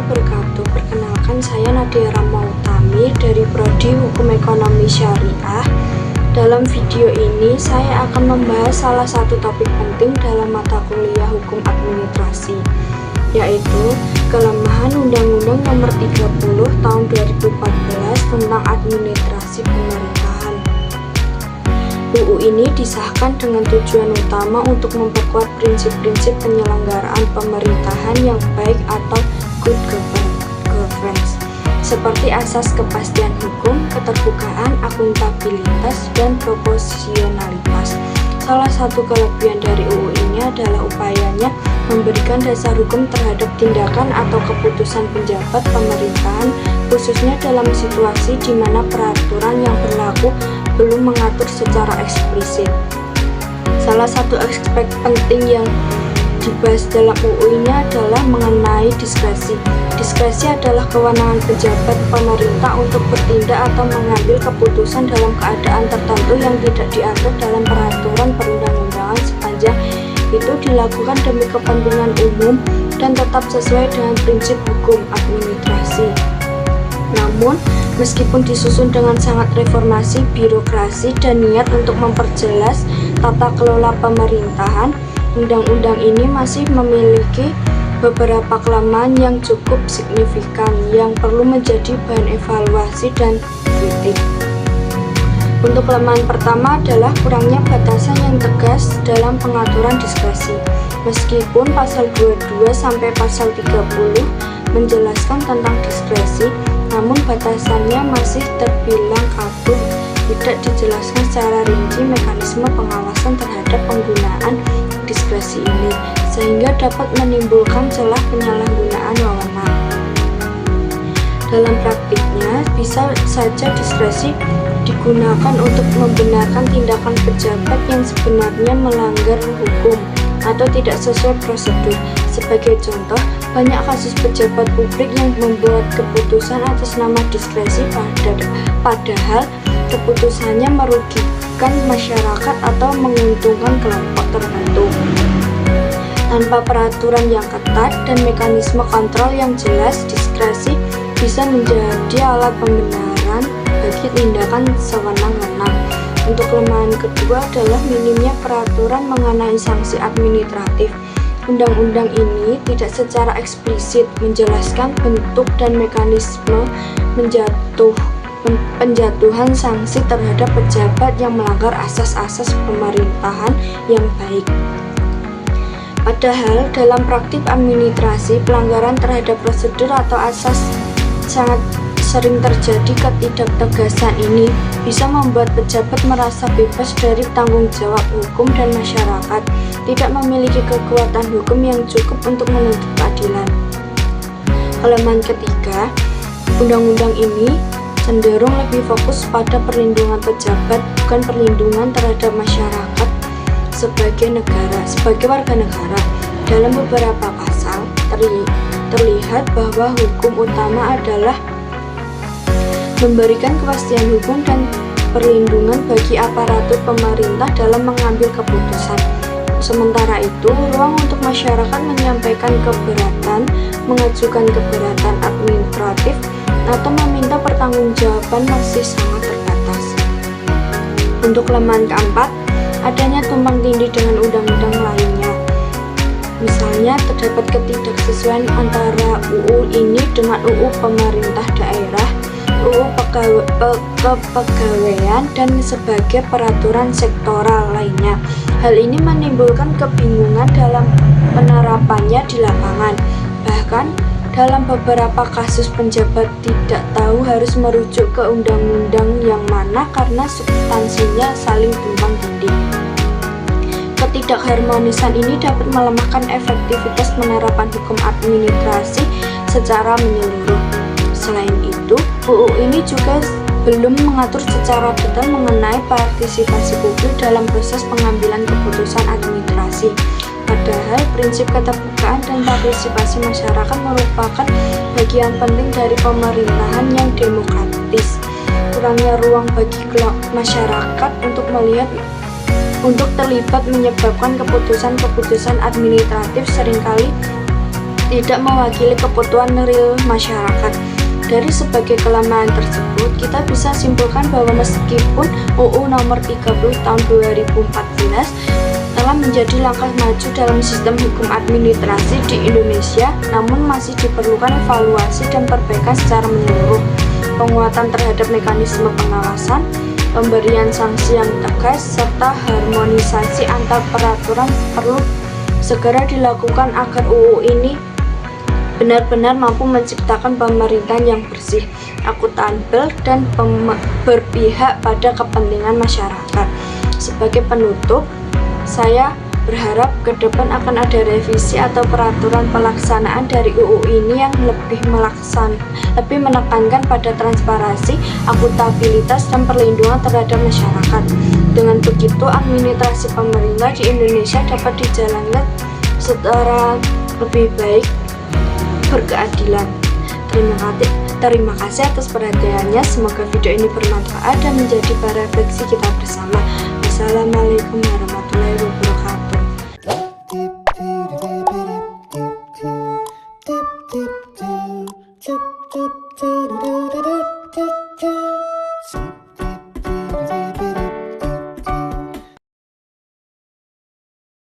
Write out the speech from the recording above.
wabarakatuh. Perkenalkan, saya Nadia Ramautami dari Prodi Hukum Ekonomi Syariah. Dalam video ini saya akan membahas salah satu topik penting dalam mata kuliah Hukum Administrasi, yaitu kelemahan Undang-Undang Nomor 30 Tahun 2014 tentang Administrasi Pemerintahan. UU ini disahkan dengan tujuan utama untuk memperkuat prinsip-prinsip penyelenggaraan pemerintahan yang baik atau good governance, seperti asas kepastian hukum, keterbukaan, akuntabilitas, dan proporsionalitas. Salah satu kelebihan dari UU ini adalah upayanya memberikan dasar hukum terhadap tindakan atau keputusan pejabat pemerintahan, khususnya dalam situasi di mana peraturan yang berlaku belum mengatur secara eksplisit. Salah satu aspek penting yang dibahas dalam UU ini adalah mengenai diskresi. Diskresi adalah kewenangan pejabat pemerintah untuk bertindak atau mengambil keputusan dalam keadaan tertentu yang tidak diatur dalam peraturan perundang-undangan sepanjang itu dilakukan demi kepentingan umum dan tetap sesuai dengan prinsip hukum administrasi. Namun, meskipun disusun dengan sangat reformasi birokrasi dan niat untuk memperjelas tata kelola pemerintahan, undang-undang ini masih memiliki beberapa kelemahan yang cukup signifikan yang perlu menjadi bahan evaluasi dan kritik. Untuk kelemahan pertama adalah kurangnya batasan yang tegas dalam pengaturan diskresi. Meskipun pasal 22 sampai pasal 30 menjelaskan tentang diskresi, namun batasannya masih terbilang kabur. Tidak dijelaskan secara rinci mekanisme pengawasan terhadap penggunaan diskresi ini, sehingga dapat menimbulkan celah penyalahgunaan wewenang. Dalam praktiknya, bisa saja diskresi digunakan untuk membenarkan tindakan pejabat yang sebenarnya melanggar hukum atau tidak sesuai prosedur. Sebagai contoh, banyak kasus pejabat publik yang membuat keputusan atas nama diskresi padahal keputusannya merugikan masyarakat atau menguntungkan kelompok tertentu. Tanpa peraturan yang ketat dan mekanisme kontrol yang jelas, diskresi bisa menjadi alat pembenaran bagi tindakan sewenang-wenang. Untuk kelemahan kedua adalah minimnya peraturan mengenai sanksi administratif. Undang-undang ini tidak secara eksplisit menjelaskan bentuk dan mekanisme penjatuhan sanksi terhadap pejabat yang melanggar asas-asas pemerintahan yang baik. Padahal dalam praktik administrasi, pelanggaran terhadap prosedur atau asas sangat sering terjadi. Ketidaktegasan ini bisa membuat pejabat merasa bebas dari tanggung jawab hukum dan masyarakat tidak memiliki kekuatan hukum yang cukup untuk menuntut keadilan. Kelemahan ketiga, undang-undang ini cenderung lebih fokus pada perlindungan pejabat, bukan perlindungan terhadap masyarakat sebagai warga negara. Dalam beberapa pasal terlihat bahwa hukum utama adalah memberikan kepastian hukum dan perlindungan bagi aparatur pemerintah dalam mengambil keputusan. Sementara itu, ruang untuk masyarakat menyampaikan keberatan, mengajukan keberatan administratif, atau meminta pertanggungjawaban masih sangat terbatas. Untuk kelemahan keempat, adanya tumpang tindih dengan undang-undang lainnya. Misalnya, terdapat ketidaksesuaian antara UU ini dengan UU Pemerintah Daerah, UU Kepegawaian, dan sebagai peraturan sektoral lainnya. Hal ini menimbulkan kebingungan dalam penerapannya di lapangan. Bahkan, dalam beberapa kasus penjabat tidak tahu harus merujuk ke undang-undang yang mana karena substansinya saling tumpang tindih. Ketidakharmonisan ini dapat melemahkan efektivitas penerapan hukum administrasi secara menyeluruh. Selain itu, UU ini juga belum mengatur secara detail mengenai partisipasi publik dalam proses pengambilan keputusan administrasi. Padahal prinsip keterbukaan dan partisipasi masyarakat merupakan bagian penting dari pemerintahan yang demokratis. Kurangnya ruang bagi masyarakat untuk terlibat menyebabkan keputusan-keputusan administratif seringkali tidak mewakili kebutuhan real masyarakat. Dari sebagai kelemahan tersebut, kita bisa simpulkan bahwa meskipun UU Nomor 30 Tahun 2014 telah menjadi langkah maju dalam sistem hukum administrasi di Indonesia, namun masih diperlukan evaluasi dan perbaikan secara menyeluruh. Penguatan terhadap mekanisme pengawasan, pemberian sanksi yang tegas, serta harmonisasi antar peraturan perlu segera dilakukan agar UU ini benar-benar mampu menciptakan pemerintahan yang bersih, akuntabel, dan berpihak pada kepentingan masyarakat. Sebagai penutup, saya berharap ke depan akan ada revisi atau peraturan pelaksanaan dari UU ini yang lebih menekankan pada transparansi, akuntabilitas, dan perlindungan terhadap masyarakat. Dengan begitu, administrasi pemerintah di Indonesia dapat dijalankan secara lebih baik, berkeadilan. Terima kasih atas perhatiannya. Semoga video ini bermanfaat dan menjadi bahan refleksi kita bersama. Wassalamualaikum warahmatullahi wabarakatuh.